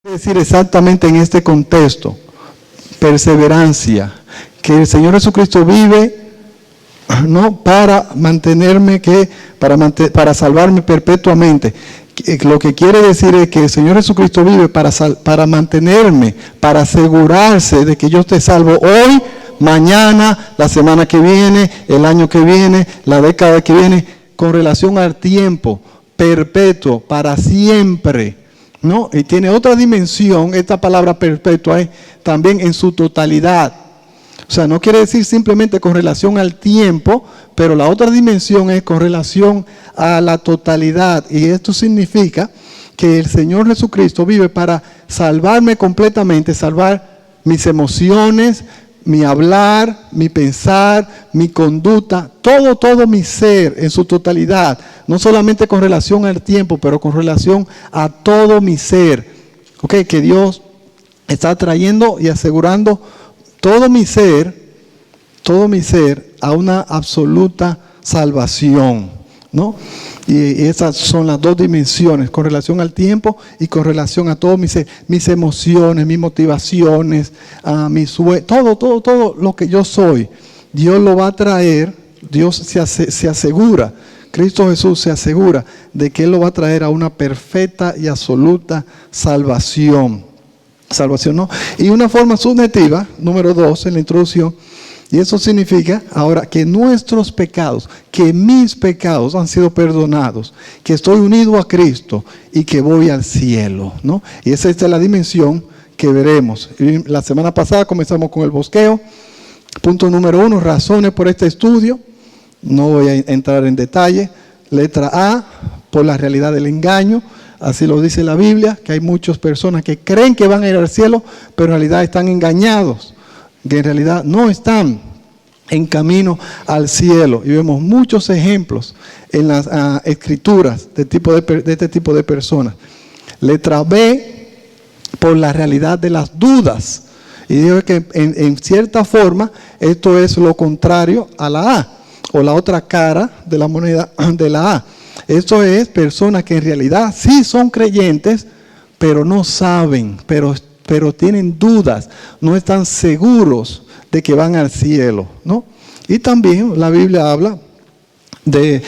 Decir exactamente en este contexto, perseverancia, que el Señor Jesucristo vive no para mantenerme, para salvarme perpetuamente. Lo que quiere decir es que el Señor Jesucristo vive para mantenerme, para asegurarse de que yo esté salvo hoy, mañana, la semana que viene, el año que viene, la década que viene, con relación al tiempo perpetuo, para siempre. ¿No? Y tiene otra dimensión, esta palabra perpetua es también en su totalidad. O sea, no quiere decir simplemente con relación al tiempo, pero la otra dimensión es con relación a la totalidad. Y esto significa que el Señor Jesucristo vive para salvarme completamente, salvar mis emociones, mi hablar, mi pensar, mi conducta, todo mi ser en su totalidad. No solamente con relación al tiempo, pero con relación a todo mi ser. ¿Ok? Que Dios está trayendo y asegurando todo mi ser a una absoluta salvación, ¿no? Y esas son las dos dimensiones, con relación al tiempo y con relación a todo mi ser, mis emociones, mis motivaciones, mis sueños, todo lo que yo soy. Dios lo va a traer, Dios se asegura, Cristo Jesús se asegura de que Él lo va a traer a una perfecta y absoluta salvación. Salvación, ¿no? Y una forma subjetiva, número 2 en la introducción, y eso significa ahora que nuestros pecados, que mis pecados han sido perdonados, que estoy unido a Cristo y que voy al cielo, ¿no? Y esa es la dimensión que veremos. Y la semana pasada comenzamos con el bosqueo. Punto número 1, razones por este estudio. No voy a entrar en detalle. Letra A, por la realidad del engaño. Así lo dice la Biblia, que hay muchas personas que creen que van a ir al cielo, pero en realidad están engañados, que en realidad no están en camino al cielo. Y vemos muchos ejemplos en las escrituras de este tipo de personas. Letra B, por la realidad de las dudas. Y digo que en cierta forma esto es lo contrario a la A, o la otra cara de la moneda de la A. Esto es personas que en realidad sí son creyentes, pero no saben, pero tienen dudas, no están seguros de que van al cielo, ¿no? Y también la Biblia habla de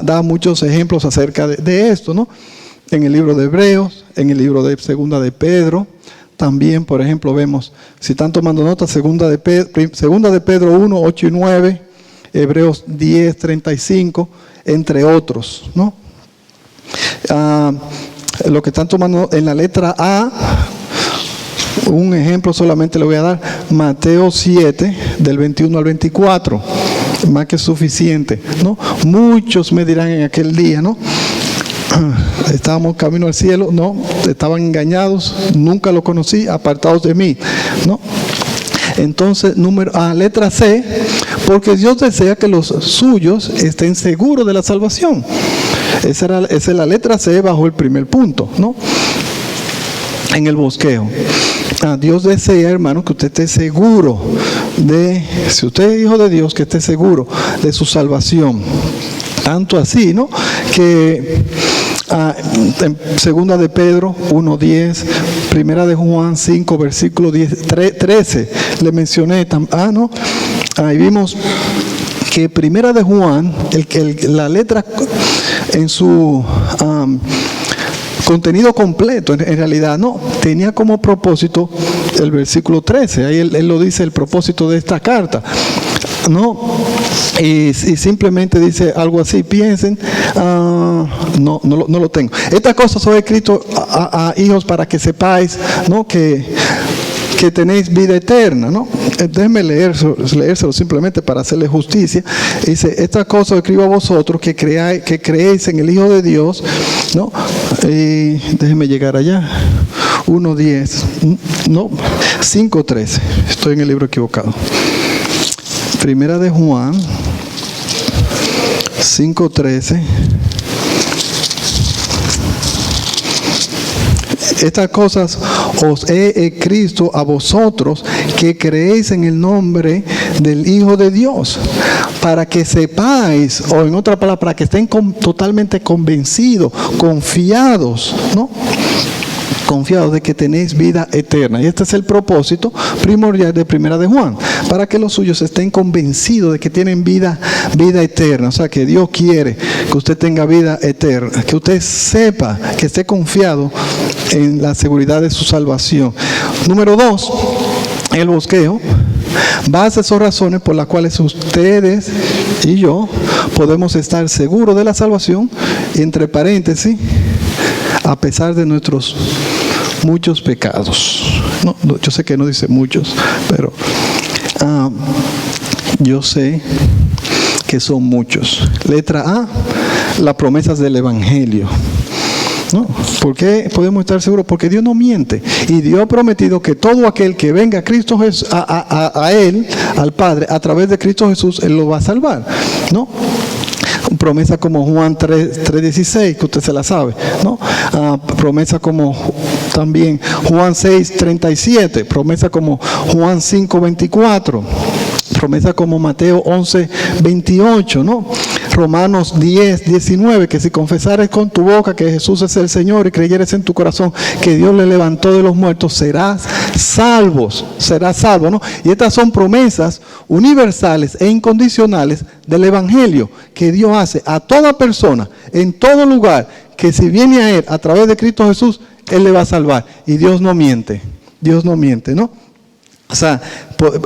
da muchos ejemplos acerca de esto, ¿no? En el libro de Hebreos, en el libro de Segunda de Pedro, también, por ejemplo, vemos, si están tomando nota, Segunda de Pedro 1, 8 y 9, Hebreos 10, 35, entre otros, ¿no? Lo que están tomando en la letra A, un ejemplo solamente le voy a dar, Mateo 7, del 21 al 24, más que suficiente, ¿no? Muchos me dirán en aquel día, ¿no? Estábamos camino al cielo, no, estaban engañados, nunca lo conocí, apartados de mí, ¿no? Entonces, letra C, porque Dios desea que los suyos estén seguros de la salvación. Esa es la letra C bajo el primer punto, ¿no? En el bosqueo. Dios desea, hermano, que usted esté seguro si usted es hijo de Dios, que esté seguro de su salvación. Tanto así, ¿no? Que en Segunda de Pedro 1:10, Primera de Juan 5, versículo 13, le mencioné, ¿no? Ahí vimos que Primera de Juan, la letra en su contenido completo, en realidad, no, tenía como propósito el versículo 13, ahí él lo dice, el propósito de esta carta, ¿no? Y simplemente dice algo así, piensen, no lo tengo. Estas cosas son escritas a hijos para que sepáis, ¿no? Que tenéis vida eterna, ¿no? Déjenme leérselo simplemente para hacerle justicia. Dice, estas cosas escribo a vosotros que creéis en el Hijo de Dios, ¿no? Y déjenme llegar allá. 1:10, no, 5:13. Estoy en el libro equivocado. Primera de Juan 5:13. Estas cosas os he escrito a vosotros que creéis en el nombre del Hijo de Dios, para que sepáis, o en otra palabra, para que estén totalmente convencidos, confiados, ¿no? confiados de que tenéis vida eterna. Y este es el propósito primordial de Primera de Juan, para que los suyos estén convencidos de que tienen vida eterna. O sea, que Dios quiere que usted tenga vida eterna, que usted sepa, que esté confiado en la seguridad de su salvación. Número 2, el bosqueo. Bases o razones por las cuales ustedes y yo podemos estar seguros de la salvación, entre paréntesis, a pesar de nuestros muchos pecados. No, yo sé que no dice muchos, pero yo sé que son muchos. Letra A, las promesas del Evangelio. ¿No? ¿Por qué podemos estar seguros? Porque Dios no miente. Y Dios ha prometido que todo aquel que venga a Cristo Jesús, a Él, al Padre, a través de Cristo Jesús, Él lo va a salvar. ¿No? Promesa como Juan 3:16, que usted se la sabe, ¿no? Promesa como también Juan 6:37, promesa como Juan 5:24, promesa como Mateo 11:28, ¿no? Romanos 10:19, que si confesares con tu boca que Jesús es el Señor y creyeres en tu corazón que Dios le levantó de los muertos, serás salvo, ¿no? Y estas son promesas universales e incondicionales del Evangelio que Dios hace a toda persona, en todo lugar, que si viene a Él a través de Cristo Jesús, Él le va a salvar. Y Dios no miente, ¿no? O sea,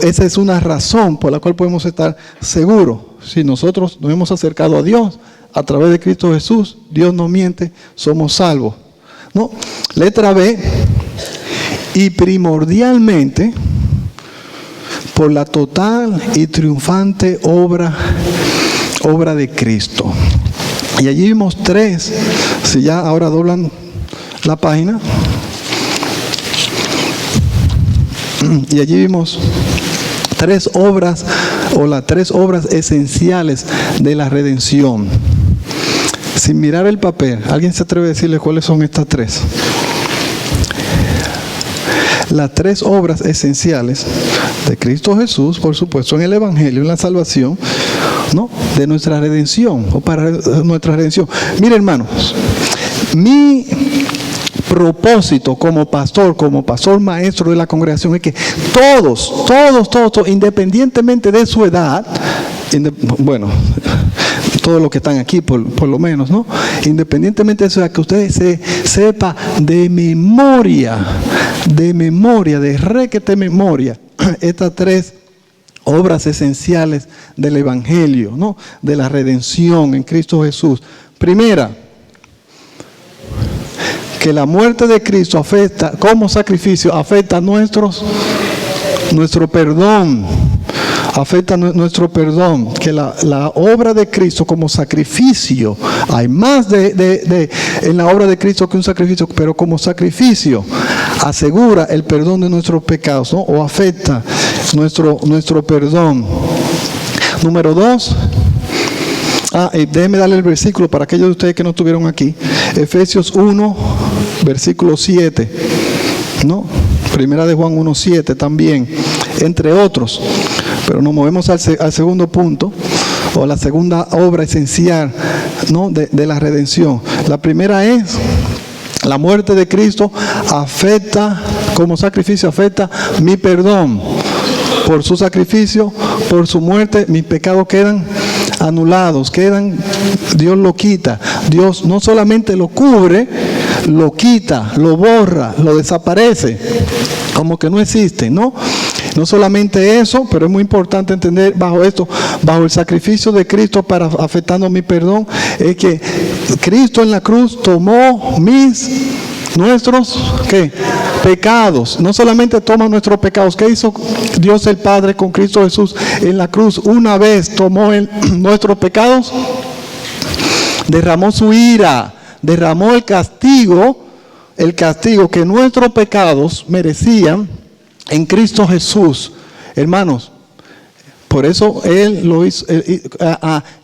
esa es una razón por la cual podemos estar seguros. Si nosotros nos hemos acercado a Dios a través de Cristo Jesús, Dios no miente, somos salvos, ¿no? Letra B, y primordialmente por la total y triunfante obra de Cristo. Y allí vimos 3, si ya ahora doblan la página, y allí vimos 3 obras, o las 3 obras esenciales de la redención. Sin mirar el papel, ¿alguien se atreve a decirle cuáles son estas 3? Las 3 obras esenciales de Cristo Jesús, por supuesto, en el Evangelio, en la salvación, ¿no? De nuestra redención, o para nuestra redención. Mire, hermanos, mi propósito como pastor maestro de la congregación, es que todos, independientemente de su edad, bueno, todos los que están aquí por lo menos, ¿no? Independientemente de su edad, que ustedes sepa de memoria, de requete memoria, estas 3 obras esenciales del Evangelio, ¿no? De la redención en Cristo Jesús. Primera, que la muerte de Cristo afecta, como sacrificio, afecta nuestro perdón, que la obra de Cristo como sacrificio, hay más en la obra de Cristo que un sacrificio, pero como sacrificio asegura el perdón de nuestros pecados, ¿no? O afecta nuestro perdón. Número 2, déjeme darle el versículo para aquellos de ustedes que no estuvieron aquí. Efesios 1, versículo 7, ¿no? Primera de Juan 1:7 también, entre otros. Pero nos movemos al segundo punto, o la segunda obra esencial, ¿no? de la redención. La primera es la muerte de Cristo afecta, como sacrificio, afecta mi perdón. Por su sacrificio, por su muerte, mis pecados quedan anulados, Dios lo quita. Dios no solamente lo cubre, lo quita, lo borra, lo desaparece, como que no existe, ¿no? No solamente eso, pero es muy importante entender bajo el sacrificio de Cristo para afectando mi perdón, es que Cristo en la cruz tomó nuestros pecados. No solamente toma nuestros pecados. ¿Qué hizo Dios el Padre con Cristo Jesús en la cruz? Una vez tomó nuestros pecados, derramó su ira, derramó el castigo que nuestros pecados merecían en Cristo Jesús. Hermanos, por eso Él lo hizo,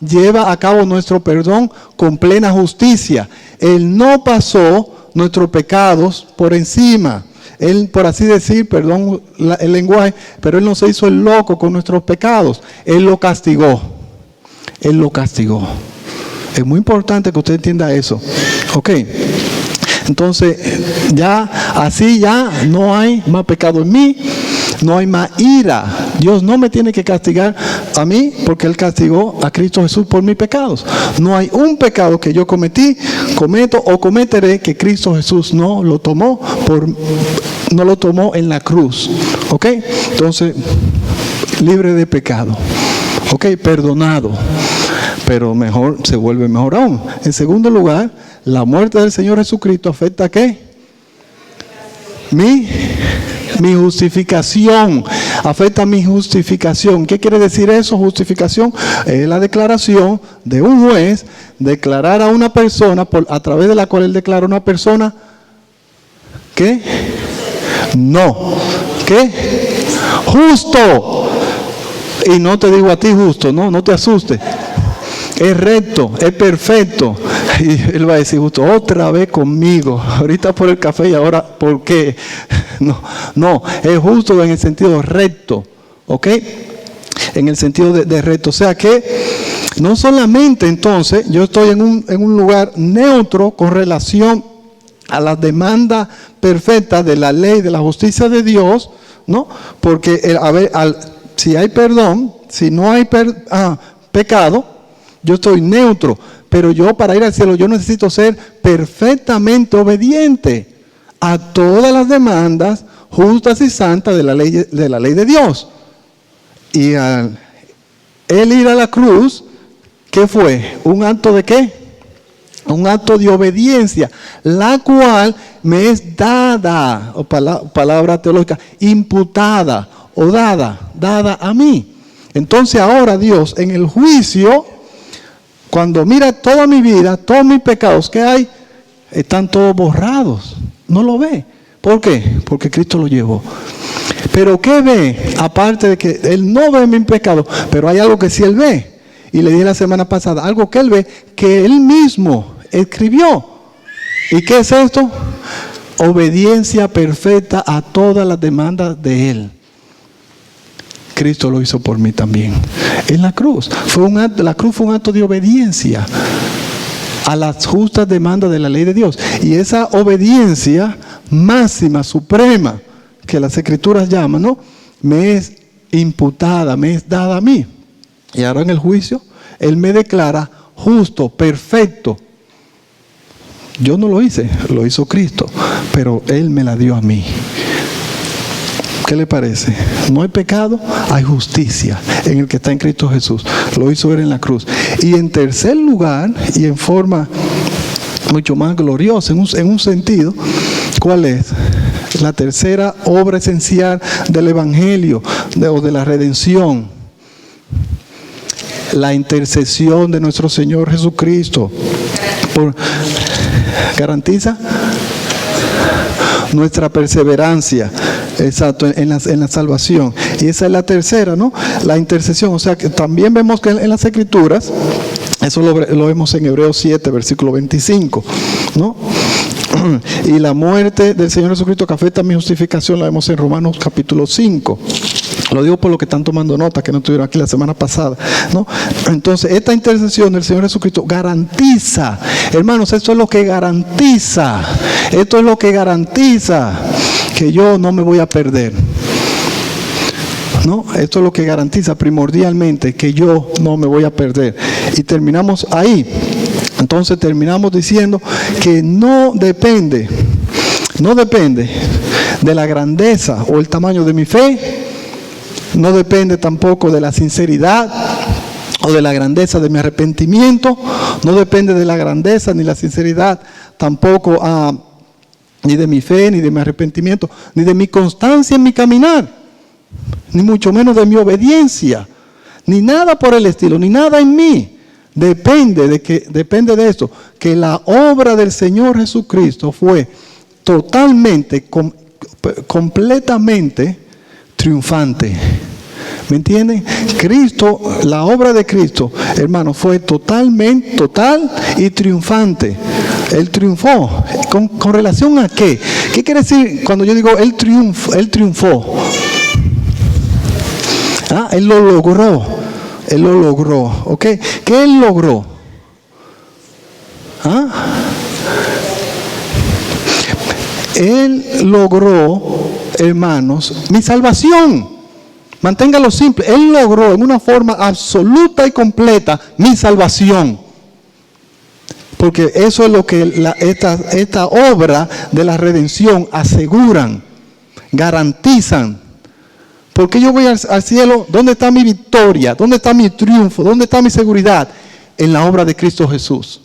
lleva a cabo nuestro perdón con plena justicia. Él no pasó nuestros pecados por encima. Él, por así decir, perdón el lenguaje, pero Él no se hizo el loco con nuestros pecados. Él lo castigó. Es muy importante que usted entienda eso. Ok. Entonces, ya así ya no hay más pecado en mí, no hay más ira. Dios no me tiene que castigar a mí porque Él castigó a Cristo Jesús por mis pecados. No hay un pecado que yo cometí, cometo o cometeré que Cristo Jesús no lo tomó en la cruz. ¿Ok? Entonces, libre de pecado. ¿Ok? Perdonado. Pero mejor, se vuelve mejor aún. En segundo lugar, la muerte del Señor Jesucristo afecta ¿a qué? Mi justificación. Afecta mi justificación. ¿Qué quiere decir eso? Justificación es la declaración de un juez, declarar a una persona, a través de la cual él declara a una persona, ¿qué? No. ¿Qué? Justo. Y no te digo a ti justo, no te asustes. Es recto, es perfecto. Y él va a decir justo, otra vez conmigo. Ahorita por el café y ahora ¿por qué? No, es justo en el sentido recto. ¿Ok? En el sentido de recto. O sea que no solamente entonces yo estoy en un lugar neutro con relación a las demandas perfectas de la ley, de la justicia de Dios, ¿no? Porque si hay perdón, si no hay pecado, yo estoy neutro, pero yo para ir al cielo yo necesito ser perfectamente obediente a todas las demandas justas y santas de la ley de Dios. Y al él ir a la cruz, ¿qué fue? ¿Un acto de qué? Un acto de obediencia, la cual me es dada, o palabra teológica, imputada o dada a mí. Entonces ahora Dios en el juicio, cuando mira toda mi vida, todos mis pecados que hay, están todos borrados. No lo ve. ¿Por qué? Porque Cristo lo llevó. Pero ¿qué ve? Aparte de que Él no ve mis pecados, pero hay algo que sí Él ve. Y le dije la semana pasada, algo que Él ve, que Él mismo escribió. ¿Y qué es esto? Obediencia perfecta a todas las demandas de Él. Cristo lo hizo por mí también. En la cruz. La cruz fue un acto de obediencia a las justas demandas de la ley de Dios. Y esa obediencia máxima, suprema, que las Escrituras llaman, ¿no? Me es imputada, me es dada a mí. Y ahora en el juicio, Él me declara justo, perfecto. Yo no lo hice, lo hizo Cristo, pero Él me la dio a mí. ¿Qué le parece? No hay pecado, hay justicia en el que está en Cristo Jesús. Lo hizo Él en la cruz. Y en tercer lugar, y en forma mucho más gloriosa, en un sentido, ¿cuál es? La tercera obra esencial del Evangelio o de la redención. La intercesión de nuestro Señor Jesucristo. ¿Garantiza? Nuestra perseverancia, exacto, en la salvación. Y esa es la tercera, ¿no? La intercesión. O sea que también vemos que en las Escrituras, eso lo vemos en Hebreos 7, versículo 25, ¿no? Y la muerte del Señor Jesucristo que afecta a mi justificación la vemos en Romanos capítulo 5. Lo digo por lo que están tomando nota, que no estuvieron aquí la semana pasada, ¿no? Entonces, esta intercesión del Señor Jesucristo garantiza, hermanos, esto es lo que garantiza, esto es lo que garantiza que yo no me voy a perder. ¿No? Esto es lo que garantiza primordialmente que yo no me voy a perder. Y terminamos ahí. Entonces terminamos diciendo que no depende de la grandeza o el tamaño de mi fe. No depende tampoco de la sinceridad o de la grandeza de mi arrepentimiento. No depende de la grandeza ni la sinceridad tampoco ni de mi fe, ni de mi arrepentimiento, ni de mi constancia en mi caminar, ni mucho menos de mi obediencia, ni nada por el estilo, ni nada en mí. Depende de esto, que la obra del Señor Jesucristo fue totalmente, completamente triunfante. ¿Me entienden? Cristo, la obra de Cristo, hermano, fue total y triunfante. Él triunfó. ¿Con relación a qué? ¿Qué quiere decir cuando yo digo Él triunfó? Él lo logró. ¿Ok? ¿Qué Él logró? Él logró, hermanos, mi salvación. Manténgalo simple. Él logró en una forma absoluta y completa mi salvación. Porque eso es lo que esta obra de la redención aseguran, garantizan. Porque yo voy al cielo, ¿dónde está mi victoria? ¿Dónde está mi triunfo? ¿Dónde está mi seguridad? En la obra de Cristo Jesús.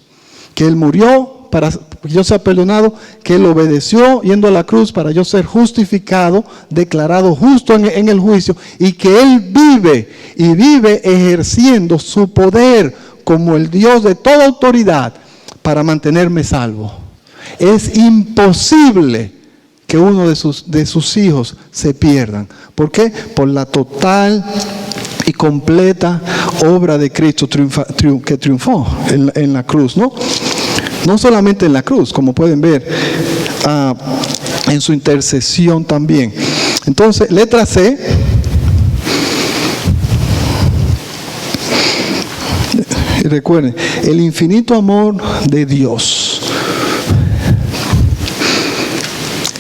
Que Él murió para que yo sea perdonado, que Él obedeció yendo a la cruz para yo ser justificado, declarado justo en el juicio, y que Él vive y vive ejerciendo su poder como el Dios de toda autoridad para mantenerme salvo. Es imposible que uno de sus hijos se pierdan. ¿Por qué? Por la total y completa obra de Cristo que triunfó en la cruz, ¿no? No solamente en la cruz, como pueden ver, en su intercesión también. Entonces, letra C. Y recuerden, el infinito amor de Dios.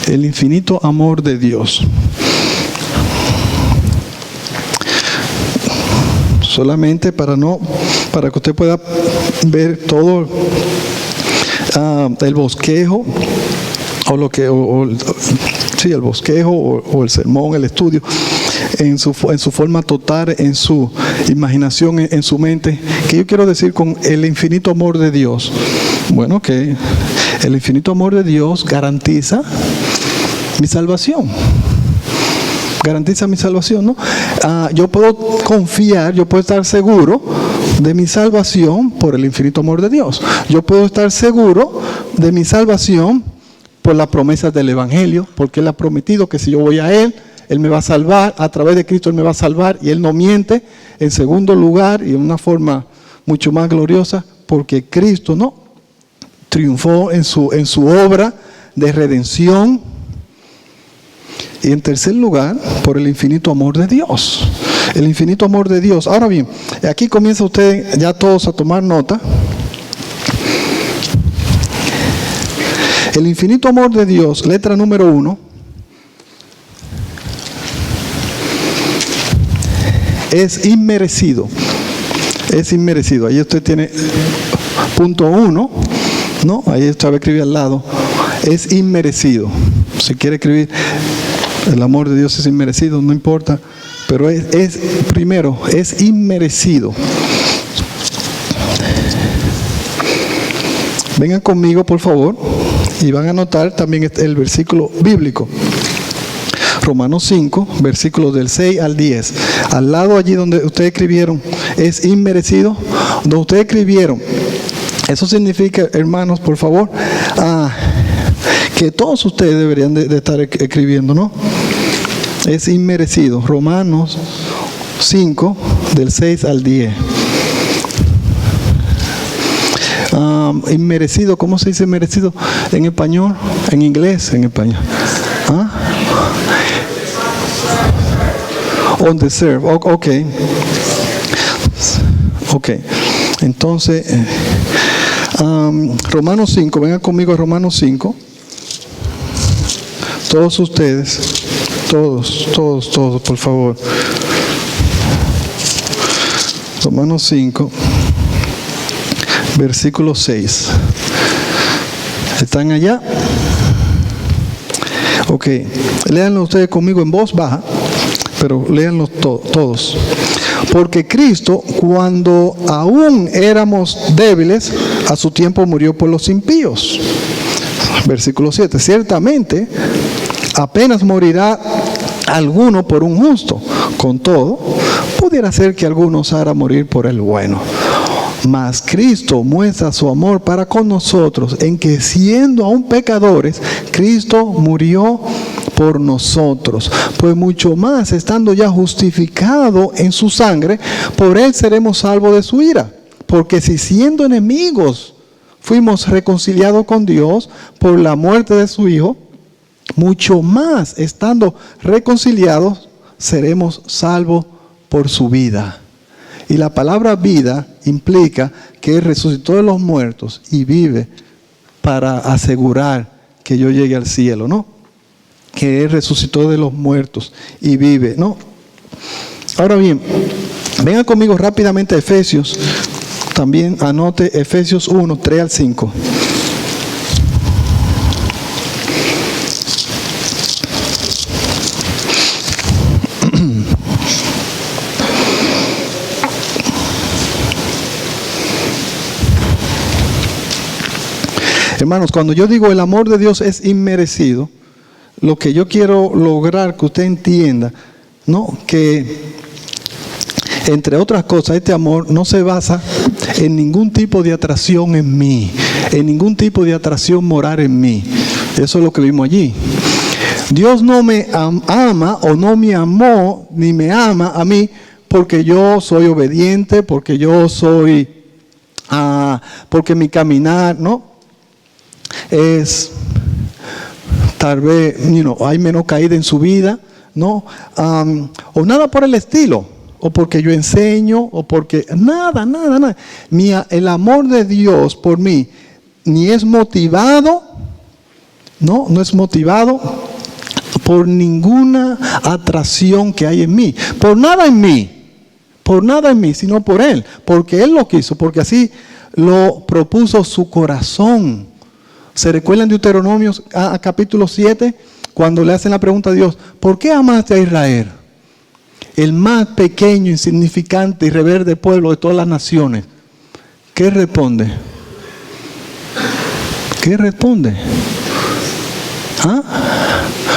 El infinito amor de Dios. Solamente para que usted pueda ver todo el bosquejo el bosquejo o el sermón, el estudio en su forma total, en su imaginación, en su mente. ¿Qué yo quiero decir con el infinito amor de Dios? Bueno, que el infinito amor de Dios garantiza mi salvación. Garantiza mi salvación, ¿no? Yo puedo confiar, yo puedo estar seguro de mi salvación por el infinito amor de Dios. Yo puedo estar seguro de mi salvación por las promesas del Evangelio, porque Él ha prometido que si yo voy a Él, Él me va a salvar, a través de Cristo Él me va a salvar, y Él no miente. En segundo lugar, y en una forma mucho más gloriosa, porque Cristo, ¿no?, triunfó en su obra de redención. Y en tercer lugar, por el infinito amor de Dios. El infinito amor de Dios. Ahora bien, aquí comienza usted ya todos a tomar nota. El infinito amor de Dios, letra número 1, es inmerecido. Es inmerecido. Ahí usted tiene punto 1, ¿no? Ahí usted va a escribir al lado. Es inmerecido. Si quiere escribir, el amor de Dios es inmerecido, no importa. Pero primero, es inmerecido. Vengan conmigo, por favor, y van a notar también el versículo bíblico. Romanos 5, versículos del 6 al 10. Al lado allí donde ustedes escribieron, es inmerecido. Donde ustedes escribieron, eso significa, hermanos, por favor, que todos ustedes deberían de estar escribiendo, ¿no? Es inmerecido. Romanos 5, del 6 al 10. Inmerecido, ¿cómo se dice inmerecido en español? En inglés, en español. Undeserved. Ok. Entonces, Romanos 5, vengan conmigo a Romanos 5. Todos ustedes, todos, por favor. Romanos 5, versículo 6. ¿Están allá? Ok. Léanlo ustedes conmigo en voz baja, pero léanlo todos. Porque Cristo, cuando aún éramos débiles, a su tiempo murió por los impíos. Versículo 7. Ciertamente, apenas morirá alguno por un justo. Con todo, pudiera ser que alguno osara morir por el bueno. Mas Cristo muestra su amor para con nosotros en que, siendo aún pecadores, Cristo murió por nosotros. Pues mucho más, estando ya justificado en su sangre, por Él seremos salvos de su ira. Porque si siendo enemigos fuimos reconciliados con Dios por la muerte de su Hijo, mucho más, estando reconciliados, seremos salvos por su vida. Y la palabra vida implica que Él resucitó de los muertos y vive para asegurar que yo llegue al cielo, ¿no? Que Él resucitó de los muertos y vive, ¿no? Ahora bien, vengan conmigo rápidamente a Efesios. También anote Efesios 1, 3 al 5. Hermanos, cuando yo digo el amor de Dios es inmerecido, lo que yo quiero lograr que usted entienda, ¿no? Que entre otras cosas, este amor no se basa en ningún tipo de atracción en mí, en ningún tipo de atracción moral en mí. Eso es lo que vimos allí. Dios no me ama o no me amó ni me ama a mí porque yo soy obediente, porque yo soy, porque mi caminar, ¿no? Es tal vez, hay menos caída en su vida, ¿no? O nada por el estilo, o porque yo enseño, o porque nada. El amor de Dios por mí ni es motivado, no es motivado por ninguna atracción que hay en mí, por nada en mí, sino por Él, porque Él lo quiso, porque así lo propuso su corazón. ¿Se recuerdan de Deuteronomio capítulo 7? Cuando le hacen la pregunta a Dios, ¿por qué amaste a Israel? El más pequeño, insignificante y rebelde pueblo de todas las naciones. ¿Qué responde?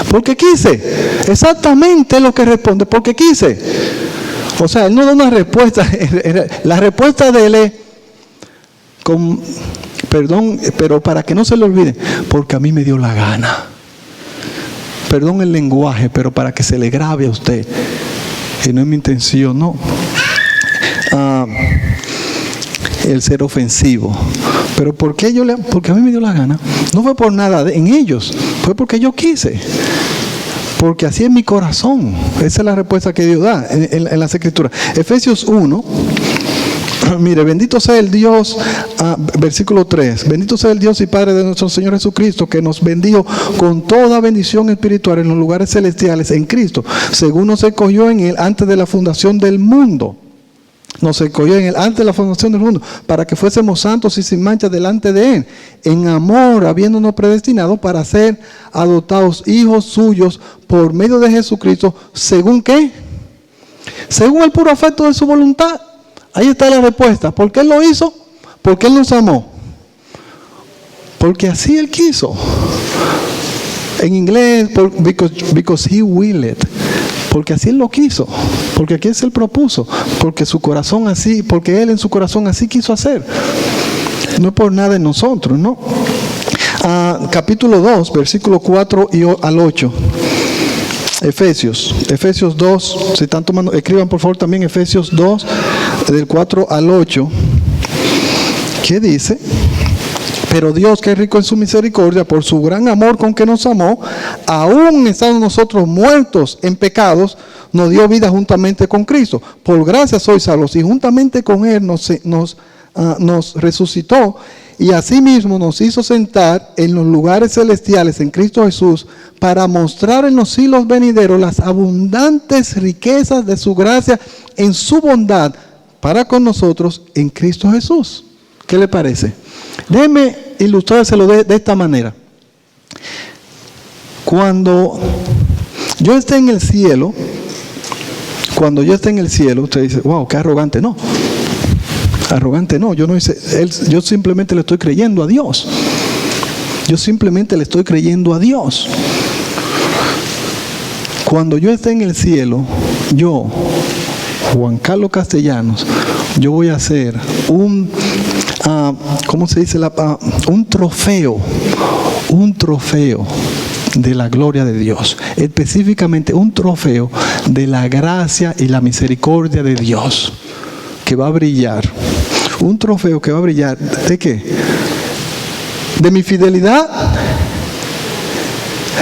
Porque quise. Exactamente lo que responde, porque quise. O sea, Él no da una respuesta. La respuesta de Él es, perdón, pero para que no se le olvide, porque a mí me dio la gana. Perdón el lenguaje, pero para que se le grabe a usted. Y no es mi intención, no. El ser ofensivo. Pero porque a mí me dio la gana. No fue por nada en ellos, fue porque yo quise. Porque así es mi corazón. Esa es la respuesta que Dios da en las Escrituras. Efesios 1. Mire, bendito sea el Dios, versículo 3, bendito sea el Dios y Padre de nuestro Señor Jesucristo, que nos bendijo con toda bendición espiritual en los lugares celestiales en Cristo, según nos escogió en Él antes de la fundación del mundo. Nos escogió en Él antes de la fundación del mundo, para que fuésemos santos y sin mancha delante de Él, en amor, habiéndonos predestinado para ser adoptados hijos suyos por medio de Jesucristo, ¿según qué? Según el puro afecto de su voluntad. Ahí está la respuesta. ¿Por qué Él lo hizo? Porque Él nos amó. Porque así Él quiso. En inglés, because He willed it. Porque así Él lo quiso. Porque aquí Él propuso. Porque su corazón así, porque Él en su corazón así quiso hacer. No es por nada en nosotros, ¿no? Capítulo 2, versículo 4 al 8. Efesios 2, si están tomando, escriban por favor también Efesios 2, del 4 al 8. ¿Qué dice? Pero Dios, que es rico en su misericordia, por su gran amor con que nos amó, aún estando nosotros muertos en pecados, nos dio vida juntamente con Cristo. Por gracia sois salvos, y juntamente con Él nos resucitó, y asimismo nos hizo sentar en los lugares celestiales en Cristo Jesús, para mostrar en los siglos venideros las abundantes riquezas de su gracia en su bondad para con nosotros en Cristo Jesús. ¿Qué le parece? Déjeme ilustrárselo de esta manera. Cuando yo esté en el cielo, usted dice, wow, qué arrogante. No, arrogante no, yo simplemente le estoy creyendo a Dios. Cuando yo esté en el cielo, yo, Juan Carlos Castellanos, yo voy a hacer un trofeo de la gloria de Dios, específicamente un trofeo de la gracia y la misericordia de Dios, que va a brillar. Un trofeo que va a brillar, ¿de qué? De mi fidelidad,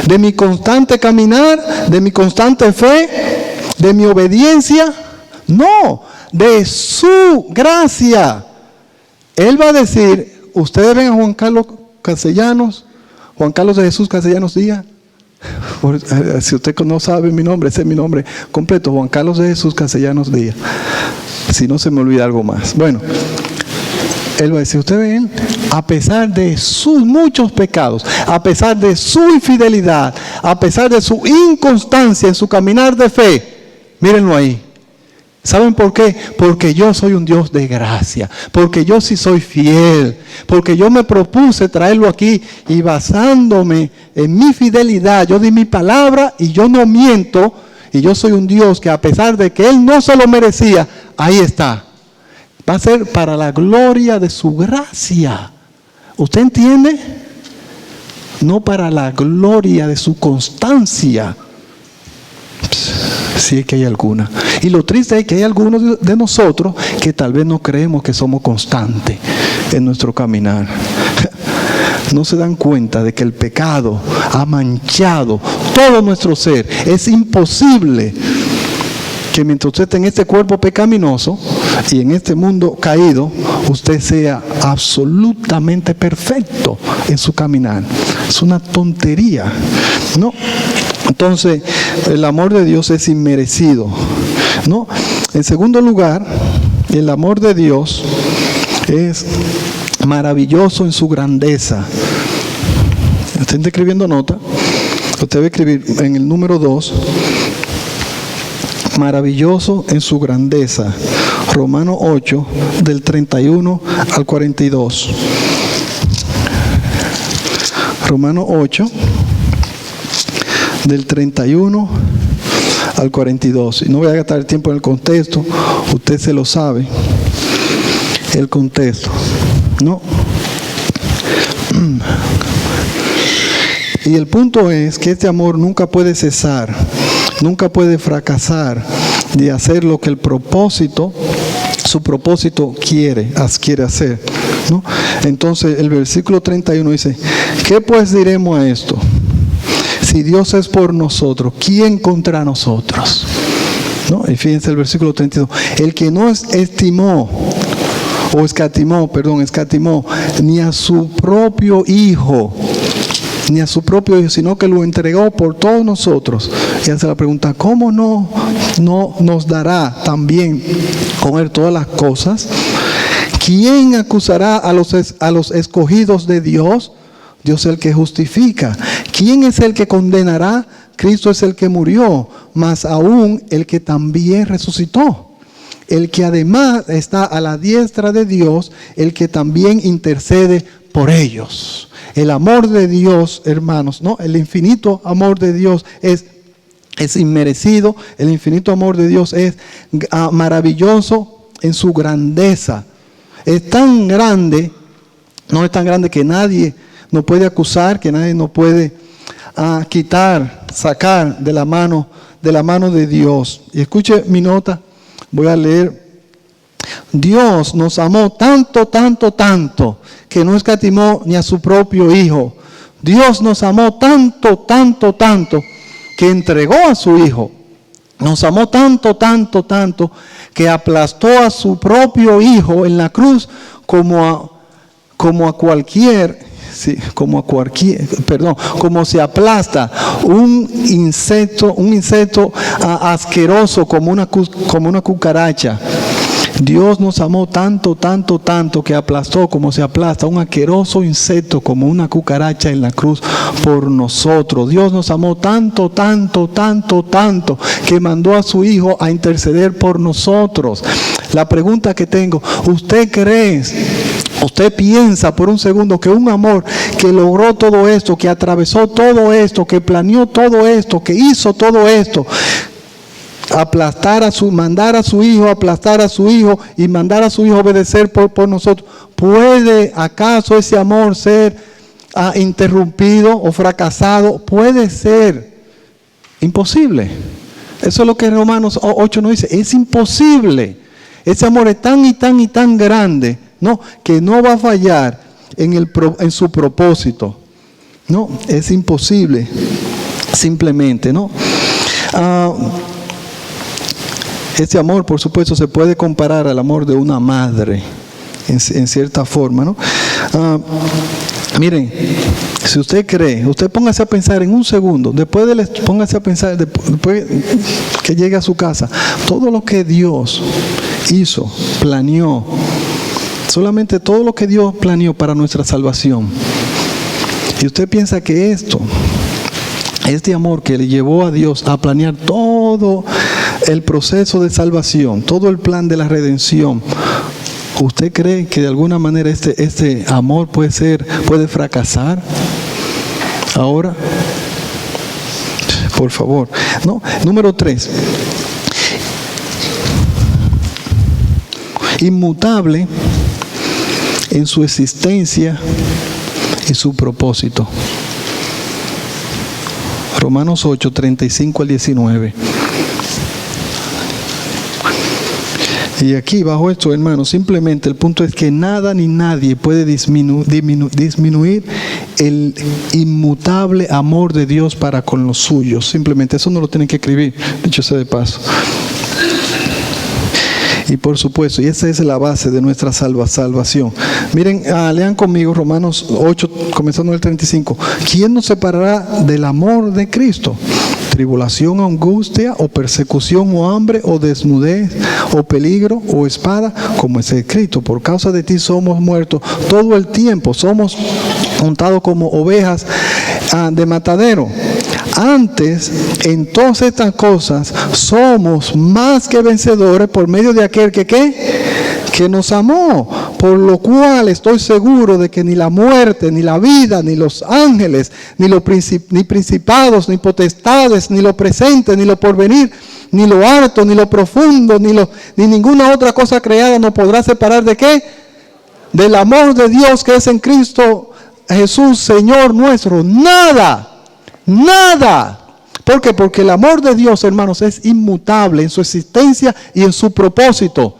de mi constante caminar, de mi constante fe, de mi obediencia. No, de su gracia. Él va a decir, ustedes ven a Juan Carlos Castellanos Juan Carlos de Jesús Castellanos Díaz. Si usted no sabe mi nombre, ese es mi nombre completo, Juan Carlos de Jesús Castellanos Díaz. Si no se me olvida algo más. Bueno, él va a decir, usted ven, a pesar de sus muchos pecados, a pesar de su infidelidad, a pesar de su inconstancia en su caminar de fe, mírenlo ahí. ¿Saben por qué? Porque yo soy un Dios de gracia, porque yo sí soy fiel, porque yo me propuse traerlo aquí y basándome en mi fidelidad, yo di mi palabra y yo no miento, y yo soy un Dios que a pesar de que Él no se lo merecía, ahí está. Va a ser para la gloria de su gracia. ¿Usted entiende? No para la gloria de su constancia. Si es que hay alguna. Y lo triste es que hay algunos de nosotros que tal vez no creemos que somos constantes en nuestro caminar. No se dan cuenta de que el pecado ha manchado todo nuestro ser. Es imposible que mientras usted esté en este cuerpo pecaminoso y en este mundo caído, usted sea absolutamente perfecto en su caminar. Es una tontería, ¿no? Entonces, el amor de Dios es inmerecido, ¿no? En segundo lugar, el amor de Dios es maravilloso en su grandeza. ¿Está escribiendo nota? Usted va a escribir en el número 2, maravilloso en su grandeza. Romanos 8, del 31 al 42. Romanos 8, del 31 al 42. Y no voy a gastar el tiempo en el contexto, usted se lo sabe, el contexto, ¿no? Y el punto es que este amor nunca puede cesar, nunca puede fracasar de hacer lo que el propósito, su propósito quiere hacer, ¿no? Entonces el versículo 31 dice, ¿qué pues diremos a esto? Si Dios es por nosotros, ¿quién contra nosotros? ¿No? Y fíjense el versículo 32. El que no escatimó, ni a su propio Hijo, sino que lo entregó por todos nosotros. Y hace la pregunta, ¿cómo no nos dará también con él todas las cosas? ¿Quién acusará a los escogidos de Dios? Dios es el que justifica. ¿Quién es el que condenará? Cristo es el que murió, más aún el que también resucitó. El que además está a la diestra de Dios, el que también intercede por ellos. El amor de Dios, hermanos, ¿no? El infinito amor de Dios es inmerecido. El infinito amor de Dios es maravilloso en su grandeza. Es tan grande, no es tan grande que nadie nos puede acusar, que nadie nos puede sacar de la mano de Dios. Y escuche mi nota, voy a leer. Dios nos amó tanto, que no escatimó ni a su propio Hijo. Dios nos amó tanto, que entregó a su Hijo. Nos amó tanto, que aplastó a su propio Hijo en la cruz como se aplasta un insecto asqueroso como una cucaracha. Dios nos amó tanto, que aplastó como se aplasta un asqueroso insecto como una cucaracha en la cruz por nosotros. Dios nos amó tanto, que mandó a su Hijo a interceder por nosotros. La pregunta que tengo, ¿usted piensa por un segundo que un amor que logró todo esto, que atravesó todo esto, que planeó todo esto, que hizo todo esto, mandar a su Hijo, aplastar a su Hijo y mandar a su Hijo obedecer por nosotros, ¿puede acaso ese amor ser interrumpido o fracasado? Puede ser. Imposible. Eso es lo que Romanos 8 nos dice. Es imposible. Ese amor es tan grande, ¿no? Que no va a fallar en su propósito. No, es imposible. Simplemente, ¿no? Ese amor, por supuesto, se puede comparar al amor de una madre, en cierta forma, ¿no? Miren, si usted cree, usted póngase a pensar en un segundo, póngase a pensar, después que llegue a su casa, todo lo que Dios hizo, planeó, solamente todo lo que Dios planeó para nuestra salvación. Y usted piensa que este amor que le llevó a Dios a planear todo el proceso de salvación, todo el plan de la redención, ¿usted cree que de alguna manera este amor puede fracasar ahora? Por favor. No. Número 3. Inmutable en su existencia y su propósito. Romanos 8, 35 al 19. Y aquí bajo esto, hermanos, simplemente el punto es que nada ni nadie puede disminuir el inmutable amor de Dios para con los suyos. Simplemente eso no lo tienen que escribir, dicho sea de paso. Y por supuesto, y esa es la base de nuestra salvación. Miren, lean conmigo Romanos 8, comenzando en el 35. ¿Quién nos separará del amor de Cristo? Tribulación o angustia, o persecución o hambre, o desnudez, o peligro, o espada, como es escrito, por causa de ti somos muertos todo el tiempo, somos contados como ovejas de matadero. Antes, en todas estas cosas, somos más que vencedores por medio de aquel que nos amó, por lo cual estoy seguro de que ni la muerte, ni la vida, ni los ángeles, ni principados, ni potestades, ni lo presente, ni lo porvenir, ni lo alto, ni lo profundo, ni ninguna otra cosa creada nos podrá separar ¿de qué? Del amor de Dios que es en Cristo Jesús, Señor nuestro. Nada. ¿Por qué? Porque el amor de Dios, hermanos, es inmutable en su existencia y en su propósito.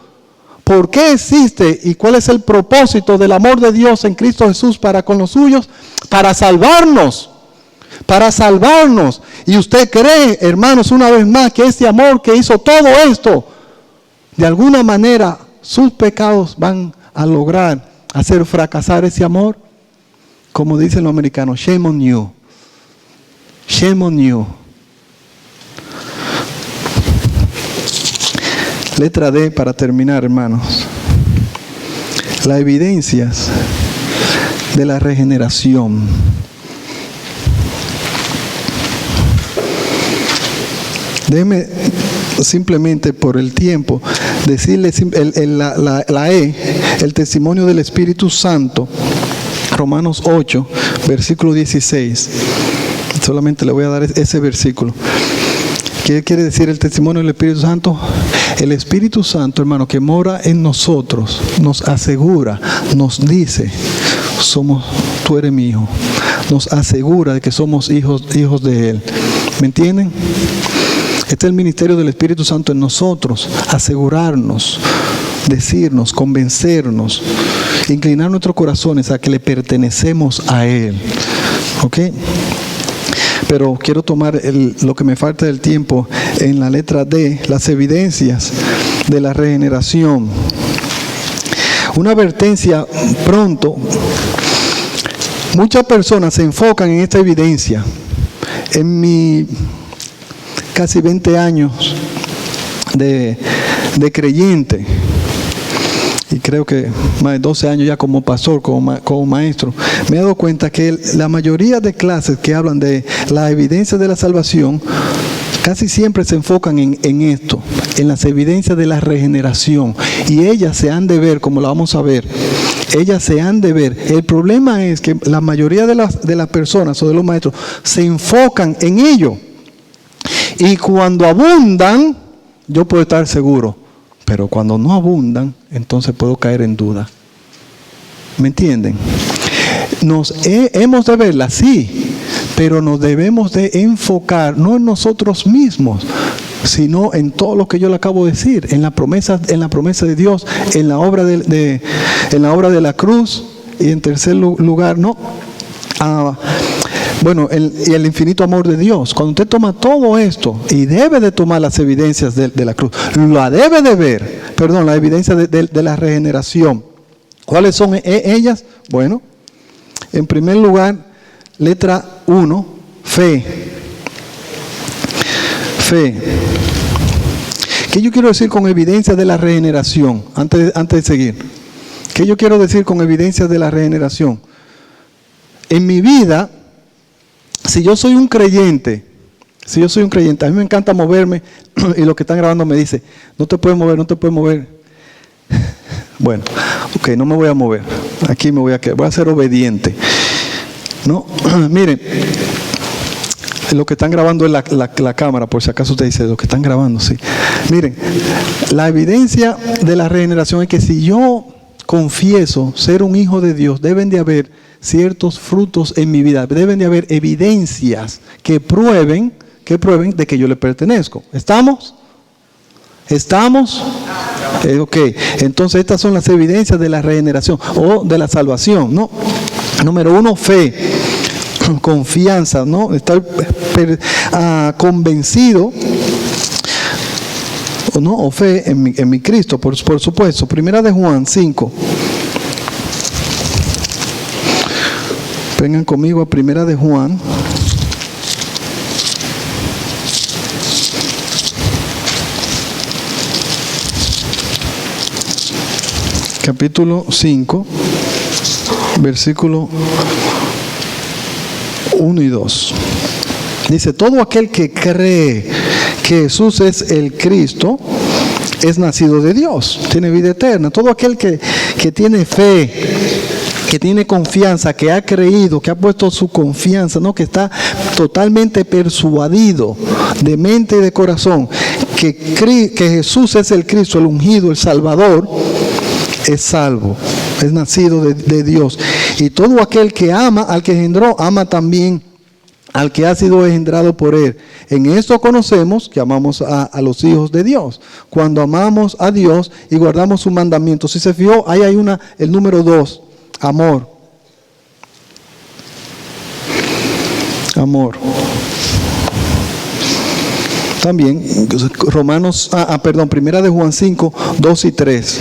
¿Por qué existe y cuál es el propósito del amor de Dios en Cristo Jesús para con los suyos? Para salvarnos. Y usted cree, hermanos, una vez más, que este amor que hizo todo esto, de alguna manera sus pecados van a lograr hacer fracasar ese amor. Como dicen los americanos, shame on you. Shame on you. Letra D para terminar, hermanos. Las evidencias de la regeneración. Déjeme simplemente por el tiempo decirle la E, el testimonio del Espíritu Santo. Romanos 8, versículo 16. Solamente le voy a dar ese versículo. ¿Qué quiere decir el testimonio del Espíritu Santo? El Espíritu Santo, hermano, que mora en nosotros, nos asegura, nos dice, tú eres mi hijo. Nos asegura de que somos hijos de Él. ¿Me entienden? Este es el ministerio del Espíritu Santo en nosotros, asegurarnos, decirnos, convencernos, inclinar nuestros corazones a que le pertenecemos a Él. ¿Ok? Pero quiero tomar lo que me falta del tiempo en la letra D, las evidencias de la regeneración. Una advertencia pronto. Muchas personas se enfocan en esta evidencia. En mi casi 20 años de creyente, y creo que más de 12 años ya como pastor, como maestro, me he dado cuenta que la mayoría de clases que hablan de la evidencia de la salvación, casi siempre se enfocan en esto, en las evidencias de la regeneración. Y ellas se han de ver, como la vamos a ver, ellas se han de ver. El problema es que la mayoría de las personas o de los maestros se enfocan en ello. Y cuando abundan, yo puedo estar seguro. Pero cuando no abundan, entonces puedo caer en duda. ¿Me entienden? Hemos de verla, sí, pero nos debemos de enfocar no en nosotros mismos, sino en todo lo que yo le acabo de decir, en la promesa de Dios, en la obra de la cruz, y en tercer lugar, el infinito amor de Dios. Cuando usted toma todo esto, y debe de tomar las evidencias de la cruz, la debe de ver, la evidencia de la regeneración. ¿Cuáles son ellas? Bueno, En primer lugar, letra 1, fe. Fe. ¿Qué yo quiero decir con evidencia de la regeneración? Antes de seguir. ¿Qué yo quiero decir con evidencia de la regeneración? En mi vida, si yo soy un creyente, a mí me encanta moverme, y los que están grabando me dicen, no te puedes mover. Bueno, ok, no me voy a mover. Aquí me voy a quedar, voy a ser obediente. No, miren, lo que están grabando es la cámara, por si acaso usted dice, lo que están grabando, sí. Miren, la evidencia de la regeneración es que si yo confieso ser un hijo de Dios, deben de haber ciertos frutos en mi vida, deben de haber evidencias que prueben de que yo le pertenezco. ¿Estamos? Ok, entonces estas son las evidencias de la regeneración o de la salvación, ¿no? Número 1, fe, confianza, ¿no? Estar convencido, ¿no? O fe en mi Cristo, por supuesto. Primera de Juan 5. Vengan conmigo a Primera de Juan. Capítulo 5, versículo 1 y 2. Dice, todo aquel que cree que Jesús es el Cristo, es nacido de Dios, tiene vida eterna. Todo aquel que tiene fe, que tiene confianza, que ha creído, que ha puesto su confianza, ¿no? Que está totalmente persuadido de mente y de corazón, que cree que Jesús es el Cristo, el ungido, el Salvador, es salvo, es nacido de Dios. Y todo aquel que ama al que engendró, ama también al que ha sido engendrado por él. En esto conocemos que amamos a los hijos de Dios, cuando amamos a Dios y guardamos sus mandamientos. Si se fijó, ahí hay el número 2, amor. También Primera de Juan 5, 2 y 3.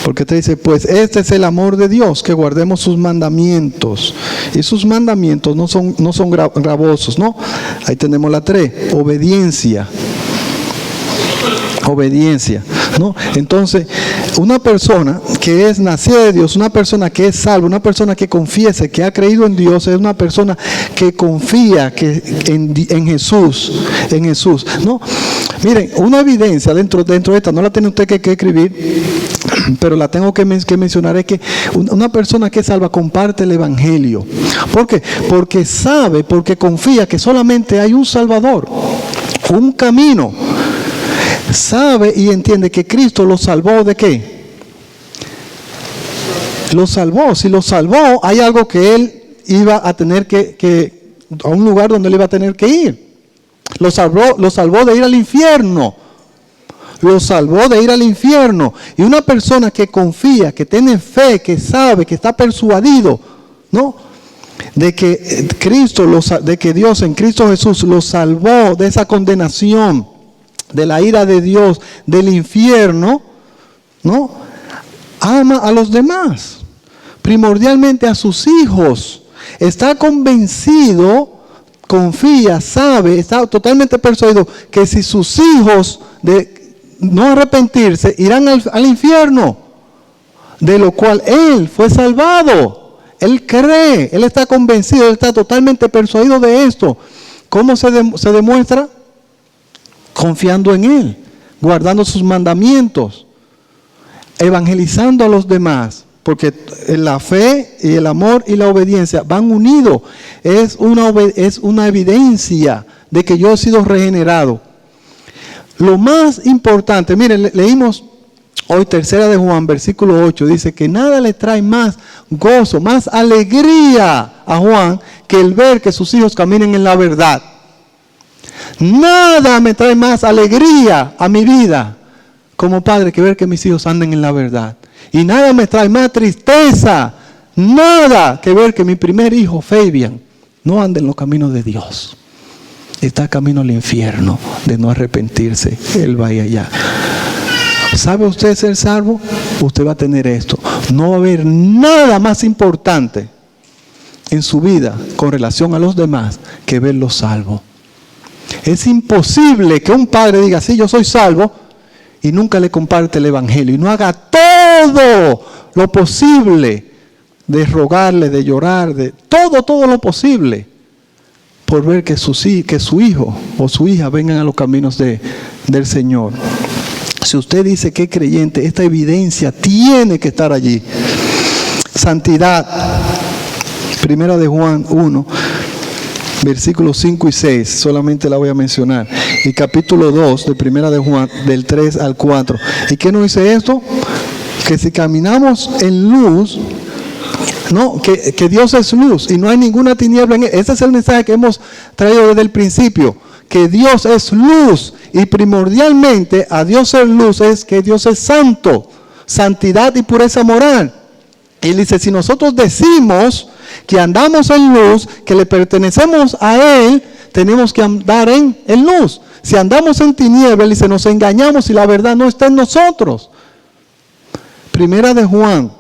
Porque te dice, pues este es el amor de Dios, que guardemos sus mandamientos. Y sus mandamientos no son gravosos, ¿no? Ahí tenemos la 3, obediencia, ¿no? Entonces, una persona que es nacida de Dios, una persona que es salva, una persona que confiese, que ha creído en Dios, es una persona que confía en Jesús, ¿no? Miren, una evidencia dentro de esta, no la tiene usted que escribir, pero la tengo que mencionar, es que una persona que es salva comparte el Evangelio. ¿Por qué? Porque confía que solamente hay un Salvador, un camino. Sabe y entiende que Cristo lo salvó ¿de qué? Lo salvó. Si lo salvó, hay algo que él iba a tener a un lugar donde él iba a tener que ir. Lo salvó de ir al infierno. Y una persona que confía, que tiene fe, que sabe, que está persuadido, ¿no? De que Dios en Cristo Jesús lo salvó de esa condenación, de la ira de Dios, del infierno, ¿no? Ama a los demás, primordialmente a sus hijos. Está convencido, confía, sabe, está totalmente persuadido que si sus hijos de no arrepentirse irán al infierno, de lo cual él fue salvado. Él cree, él está convencido, él está totalmente persuadido de esto. ¿Cómo se demuestra? Confiando en él, guardando sus mandamientos, evangelizando a los demás, porque la fe y el amor y la obediencia van unidos. Es una evidencia de que yo he sido regenerado. Lo más importante, miren, leímos hoy 3 de Juan, versículo 8, dice que nada le trae más gozo, más alegría a Juan que el ver que sus hijos caminen en la verdad. Nada me trae más alegría a mi vida como padre que ver que mis hijos anden en la verdad. Y nada me trae más tristeza, nada que ver que mi primer hijo, Fabian, no ande en los caminos de Dios. Está camino al infierno de no arrepentirse. Él va allá. ¿Sabe usted ser salvo? Usted va a tener esto. No va a haber nada más importante en su vida con relación a los demás que verlos salvos. Es imposible que un padre diga, sí, yo soy salvo, y nunca le comparte el evangelio y no haga todo lo posible de rogarle, de llorar, de todo lo posible por ver que su hijo o su hija vengan a los caminos del Señor. Si usted dice que es creyente, esta evidencia tiene que estar allí. Santidad. Primera de Juan 1, versículos 5 y 6, solamente la voy a mencionar. Y capítulo 2 de Primera de Juan, del 3 al 4. ¿Y qué nos dice esto? Que si caminamos en luz, no, que Dios es luz y no hay ninguna tiniebla en él. Ese es el mensaje que hemos traído desde el principio, que Dios es luz y primordialmente a Dios ser luz es que Dios es santo, santidad y pureza moral. Y él dice, si nosotros decimos que andamos en luz, que le pertenecemos a Él, tenemos que andar en luz. Si andamos en tinieblas, dice, nos engañamos y la verdad no está en nosotros. Primera de Juan,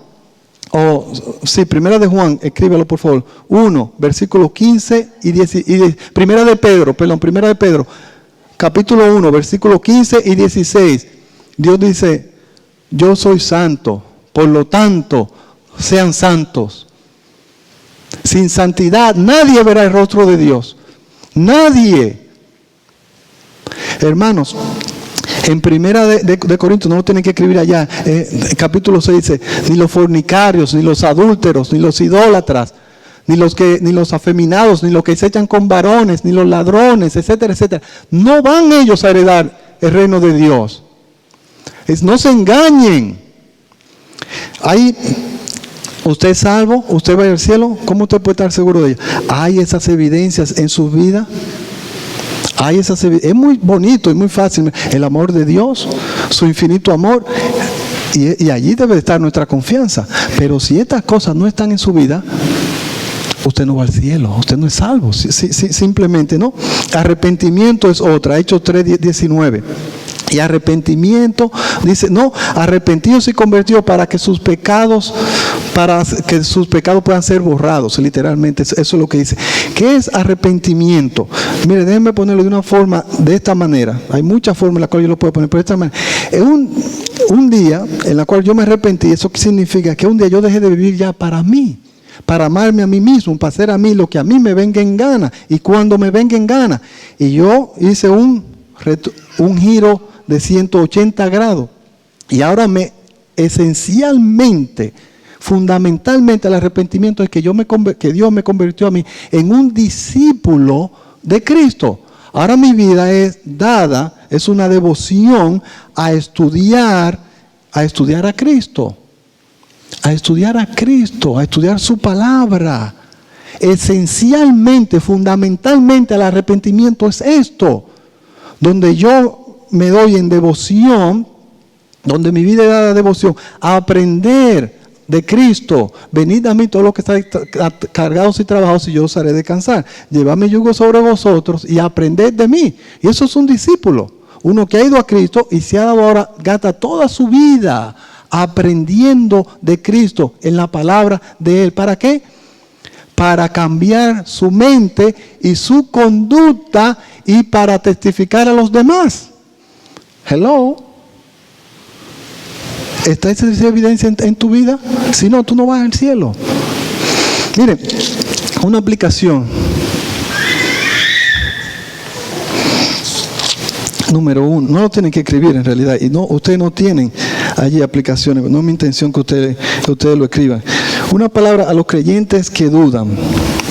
escríbelo por favor, 1, versículos 15 y 10, Primera de Pedro, capítulo 1, versículos 15 y 16. Dios dice, yo soy santo, por lo tanto, sean santos. Sin santidad nadie verá el rostro de Dios. Nadie. Hermanos, en Primera de Corintios, no lo tienen que escribir allá, capítulo 6 dice, ni los fornicarios, ni los adúlteros, ni los idólatras, ni los afeminados, ni los que se echan con varones, ni los ladrones, etcétera, etcétera. No van ellos a heredar el reino de Dios. No se engañen. Usted es salvo, usted va al cielo, ¿cómo usted puede estar seguro de ello? ¿Hay esas evidencias en su vida? Es muy bonito y muy fácil. El amor de Dios, su infinito amor, y allí debe estar nuestra confianza. Pero si estas cosas no están en su vida, usted no va al cielo, usted no es salvo. Simplemente, ¿no? Arrepentimiento es otra, Hechos 3:19. Y arrepentimiento, dice, no, arrepentidos y convertidos para que sus pecados puedan ser borrados, literalmente, eso es lo que dice. ¿Qué es arrepentimiento? Mire, déjenme ponerlo de una forma, de esta manera. Hay muchas formas en las cuales yo lo puedo poner, pero de esta manera. Es un día en la cual yo me arrepentí. ¿Eso qué significa? Que un día yo dejé de vivir ya para mí, para amarme a mí mismo, para hacer a mí lo que a mí me venga en gana y cuando me venga en gana. Y yo hice un giro de 180 grados. Y ahora esencialmente, fundamentalmente, el arrepentimiento es que Dios me convirtió a mí en un discípulo de Cristo. Ahora mi vida es una devoción a estudiar a Cristo. A estudiar su palabra. Esencialmente, fundamentalmente, el arrepentimiento es esto, donde yo me doy en devoción, donde mi vida es dada devoción, a aprender de Cristo. Venid a mí todos los que estáis cargados y trabajados y yo os haré descansar. Llevad mi yugo sobre vosotros y aprended de mí. Y eso es un discípulo, uno que ha ido a Cristo y se ha dado ahora, gasta toda su vida aprendiendo de Cristo en la palabra de Él. ¿Para qué? Para cambiar su mente y su conducta y para testificar a los demás. Hello. ¿Está esa evidencia en tu vida? Si no, tú no vas al cielo. Miren, una aplicación. Número 1. No lo tienen que escribir en realidad. Y no, ustedes no tienen allí aplicaciones. No es mi intención que ustedes lo escriban. Una palabra a los creyentes que dudan.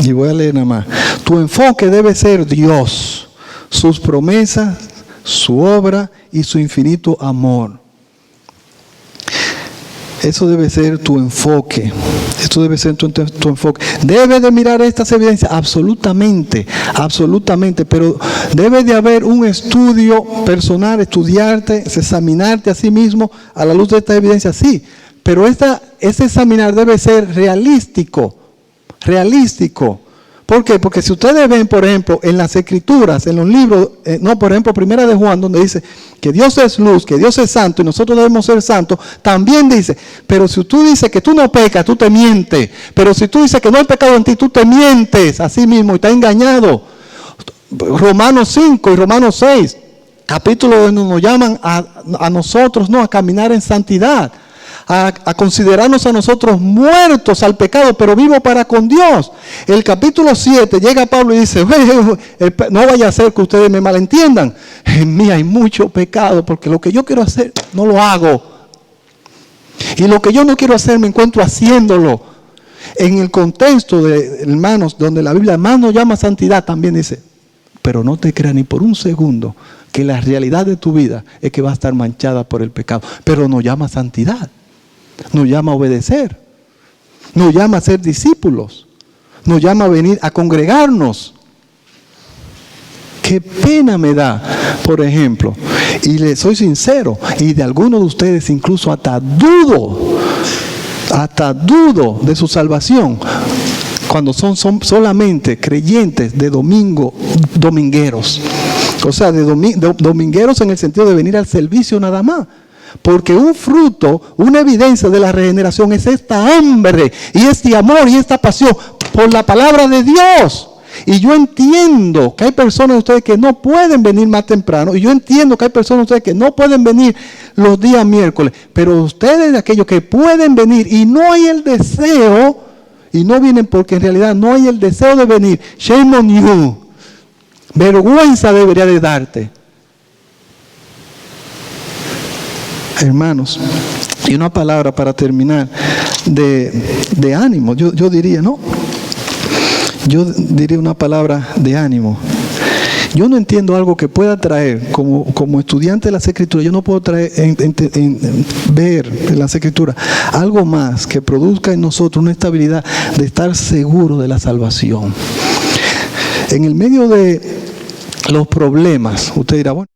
Y voy a leer nada más. Tu enfoque debe ser Dios, sus promesas, su obra y su infinito amor. Eso debe ser tu enfoque. Esto debe ser tu enfoque. Debe de mirar estas evidencias, absolutamente, pero debe de haber un estudio personal, estudiarte, examinarte a sí mismo a la luz de esta evidencia, sí. Pero ese examinar debe ser realístico, ¿Por qué? Porque si ustedes ven, por ejemplo, en las Escrituras, en los libros, por ejemplo, Primera de Juan, donde dice que Dios es luz, que Dios es santo y nosotros debemos ser santos, también dice, pero si tú dices que tú no pecas, tú te mientes. Pero si tú dices que no hay pecado en ti, tú te mientes a sí mismo y estás engañado. Romanos 5 y Romanos 6, capítulos donde nos llaman a nosotros, ¿no?, a caminar en santidad. A considerarnos a nosotros muertos al pecado, pero vivos para con Dios. El capítulo 7 llega Pablo y dice, no vaya a ser que ustedes me malentiendan. En mí hay mucho pecado, porque lo que yo quiero hacer no lo hago. Y lo que yo no quiero hacer me encuentro haciéndolo. En el contexto de, hermanos, donde la Biblia más nos llama santidad, también dice, pero no te creas ni por un segundo que la realidad de tu vida es que va a estar manchada por el pecado. Pero nos llama santidad. Nos llama a obedecer, nos llama a ser discípulos, nos llama a venir a congregarnos. Qué pena me da, por ejemplo, y le soy sincero, y de algunos de ustedes incluso hasta dudo de su salvación, cuando son solamente creyentes de domingueros. O sea, de domingueros en el sentido de venir al servicio nada más. Porque un fruto, una evidencia de la regeneración es esta hambre y este amor y esta pasión por la palabra de Dios. Y yo entiendo que hay personas de ustedes que no pueden venir más temprano. Y yo entiendo que hay personas de ustedes que no pueden venir los días miércoles. Pero ustedes, de aquellos que pueden venir y no hay el deseo, y no vienen porque en realidad no hay el deseo de venir, shame on you. Vergüenza debería de darte. Hermanos, y una palabra para terminar de ánimo, yo diría, ¿no? Yo diría una palabra de ánimo. Yo no entiendo algo que pueda traer, como estudiante de las Escrituras, yo no puedo traer, ver en las Escrituras algo más que produzca en nosotros una estabilidad de estar seguro de la salvación. En el medio de los problemas, usted dirá, bueno,